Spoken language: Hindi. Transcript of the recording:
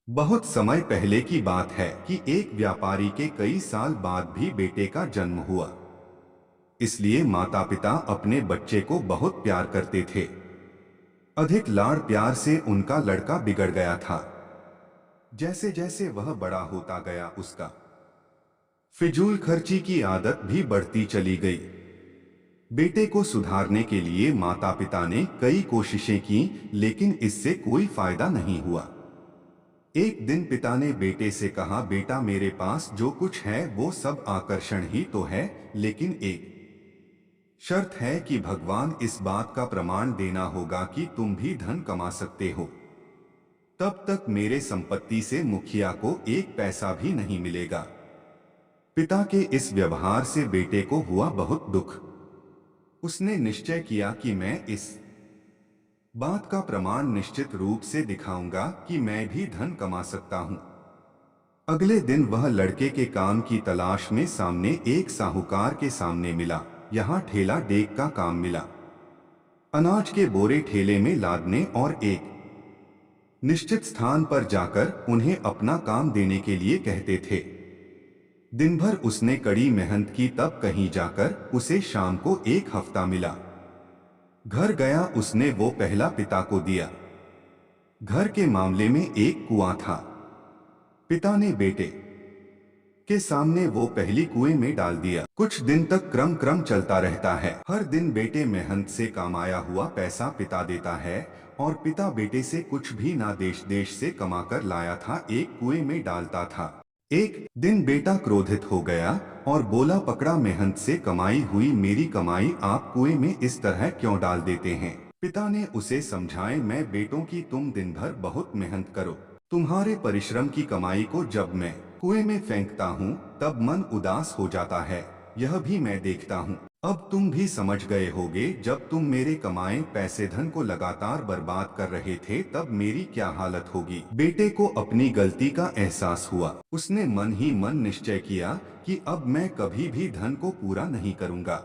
बहुत समय पहले की बात है कि एक व्यापारी के कई साल बाद भी बेटे का जन्म हुआ। इसलिए माता पिता अपने बच्चे को बहुत प्यार करते थे। अधिक लाड़ प्यार से उनका लड़का बिगड़ गया था। जैसे जैसे वह बड़ा होता गया उसका फिजूल खर्ची की आदत भी बढ़ती चली गई। बेटे को सुधारने के लिए माता पिता ने कई कोशिशें की, लेकिन इससे कोई फायदा नहीं हुआ। एक दिन पिता ने बेटे से कहा, बेटा मेरे पास जो कुछ है वो सब आकर्षण ही तो है, लेकिन एक शर्त है कि भगवान इस बात का प्रमाण देना होगा कि तुम भी धन कमा सकते हो। तब तक मेरे संपत्ति से मुखिया को एक पैसा भी नहीं मिलेगा। पिता के इस व्यवहार से बेटे को हुआ बहुत दुख। उसने निश्चय किया कि मैं इस बात का प्रमाण निश्चित रूप से दिखाऊंगा कि मैं भी धन कमा सकता हूं। अगले दिन वह लड़के के काम की तलाश में सामने एक साहूकार के सामने मिला। यहाँ ठेला डेक का काम मिला। अनाज के बोरे ठेले में लादने और एक निश्चित स्थान पर जाकर उन्हें अपना काम देने के लिए कहते थे। दिन भर उसने कड़ी मेहनत की, तब कहीं जाकर उसे शाम को एक हफ्ता मिला। घर गया, उसने वो पहला पिता को दिया। घर के मामले में एक कुआं था। पिता ने बेटे के सामने वो पहली कुएं में डाल दिया। कुछ दिन तक क्रम चलता रहता है। हर दिन बेटे मेहनत से कमाया हुआ पैसा पिता देता है और पिता बेटे से कुछ भी ना देश देश से कमाकर लाया था एक कुएं में डालता था। एक दिन बेटा क्रोधित हो गया और बोला, पकड़ा, मेहनत से कमाई हुई मेरी कमाई आप कुएं में इस तरह क्यों डाल देते हैं। पिता ने उसे समझाए, मैं बेटों की तुम दिन भर बहुत मेहनत करो, तुम्हारे परिश्रम की कमाई को जब मैं कुएं में फेंकता हूँ तब मन उदास हो जाता है, यह भी मैं देखता हूँ। अब तुम भी समझ गए होगे, जब तुम मेरे कमाए पैसे धन को लगातार बर्बाद कर रहे थे तब मेरी क्या हालत होगी। बेटे को अपनी गलती का एहसास हुआ। उसने मन ही मन निश्चय किया कि अब मैं कभी भी धन को पूरा नहीं करूंगा।